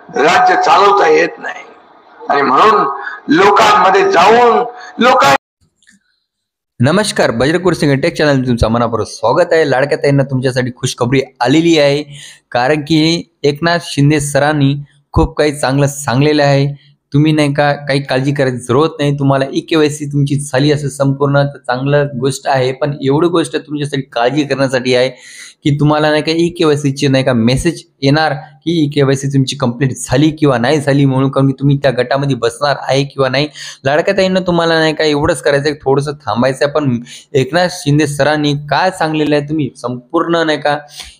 राज्य चालवता येत नाही आणि म्हणून लोकांमध्ये जाऊन नमस्कार, बजरंग सिंग टेक चॅनल तुमचं मनापासून स्वागत आहे। लाडक्या ताईंना तुमच्यासाठी खुशखबरी आलेली आहे, कारण की एकनाथ शिंदे सरांनी खूप काही चांगलं सांगलेलं आहे। तुम्ही नाही का काही काळजी करायची जरूरत नाही। तुम्हाला EKYC तुमची झाली असं संपूर्ण चांगलं गोष्ट आहे, पण एवढी गोष्ट तुमच्यासाठी काळजी करण्यासाठी आहे की तुम्हाला नाही का EKYC चे नाही का मेसेज येणार की EKYC तुमची कंप्लीट झाली किंवा नाही झाली म्हणून, कारण की तुम्ही त्या गटामध्ये बसणार आहे किंवा नाही। लाडक्या ताईंना तुम्हाला नाही का एवढंच करायचं, थोडंसं थांबायचं। पण एकनाथ शिंदे सरांनी काय सांगलेलं आहे तुम्ही संपूर्ण नाही का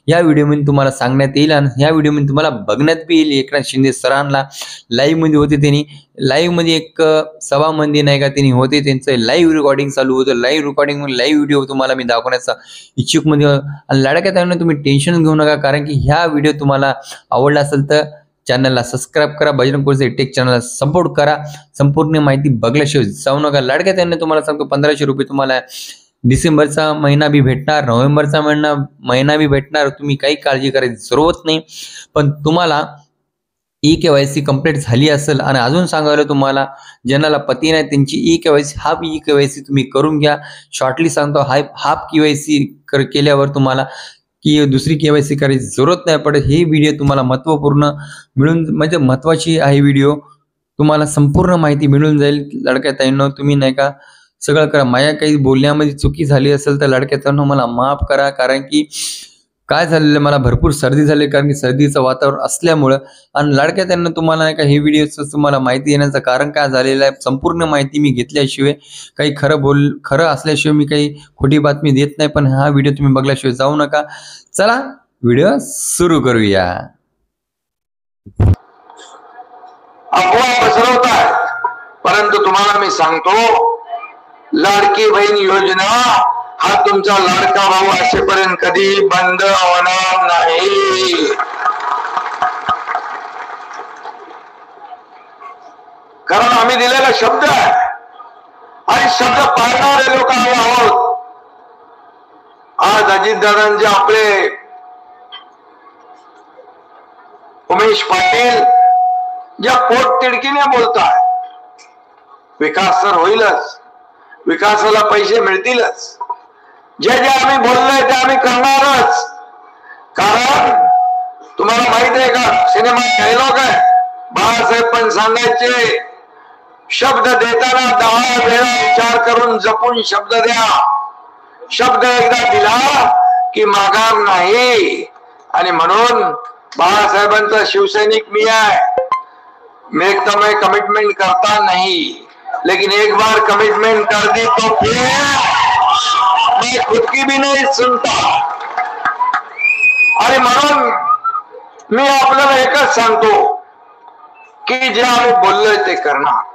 या व्हिडिओमध्ये तुम्हाला सांगण्यात येईल आणि या व्हिडिओमध्ये तुम्हाला बघण्यात बी येईल। एकनाथ शिंदे सरांना लाईव्ह मध्ये होते, त्यांनी लाईव्ह मध्ये एक सभामध्ये नाही का त्यांनी होते, त्यांचं लाईव्ह रेकॉर्डिंग चालू होतं। लाईव्ह रेकॉर्डिंग मध्ये लाईव्ह व्हिडिओ तुम्हाला मी दाखवण्याचा इच्छुक मध्ये। आणि लाडक्या ताईंना तुम्ही टेन्शन घेऊ नका, कारण की ह्या व्हिडिओ तुम्हाला आवडला असेल तर चॅनलला सबस्क्राइब करा, बजरंग टेक चॅनलला सपोर्ट करा। संपूर्ण माहिती बघल्याशिवाय जाऊ नका। लाडक्या ताईंना तुम्हाला सांगतो 1500 रुपये तुम्हाला डिसेंबरचा महिना भी भेटणार, नोव्हेंबरचा महिना भी भेटणार। तुम्ही काही काळजी करायची जरूरत नाही। पण तुम्हाला EKYC कंप्लीट झाली असेल आणि अजून सांगायला तुम्हाला ज्यांना पती नाही त्यांची EKYC हाफ EKYC तुम्ही करून घ्या। शॉर्टली सांगतो, हाफ KYC केल्यावर तुम्हाला की दुसरी KYC करायची जरूरत नाही पडत। हे व्हिडिओ तुम्हाला महत्त्वपूर्ण मिळून म्हणजे महत्त्वाची आहे व्हिडिओ, तुम्हाला संपूर्ण माहिती मिळून जाईल। लाडक्या ताईंनो तुम्ही नाही का सगळं करा। माझ्या काही बोलण्यामध्ये चुकी झाली असेल तर लाडक्या ताईंनो मला माफ करा, कारण की काय झालेलं मला भरपूर सर्दी झाली, कारण की सर्दीचं वातावरण असल्यामुळे। आणि लाडक्या ताईंनो तुम्हाला नाही का हे व्हिडिओचं तुम्हाला माहिती येण्याचं कारण काय झालेलं आहे, संपूर्ण माहिती मी घेतल्याशिवाय काही खरं असल्याशिवाय मी काही खोटी बातमी देत नाही। पण हा व्हिडिओ तुम्ही बघल्याशिवाय जाऊ नका। चला व्हिडिओ सुरू करूया। अफवा पसरवतात, परंतु तुम्हाला मी सांगतो लाडकी बहीण योजना हा तुमचा लाडका भाऊ असेपर्यंत कधी बंद होणार नाही। कारण आम्ही दिलेला शब्द आहे आणि शब्द पाळणारे लोक आम्ही आहोत। आज अजितदादांचे आपले उमेश पाटील ज्या पोटतिडकीने बोलतात, विकास तर होईलच, विकासाला पैसे मिळतीलच, जे जे आम्ही बोललोय ते आम्ही करणारच। कारण तुम्हाला माहित आहे का, सिनेमात डायलॉग आहे, बाळासाहेब पण सांगायचे, शब्द देताना 10 वेळा विचार करून जपून शब्द द्या। शब्द एकदा दिला की माघार नाही। आणि म्हणून बाळासाहेबांचा शिवसैनिक मी आहे। मैं कमिटमेंट करता नहीं, लेकिन एक बार कमिटमेंट कर दी तो फिर मैं खुद की भी नहीं सुनता। आणि म्हणून मी आपल्याला एकच सांगतो की जे आम्ही बोललोय ते करणार।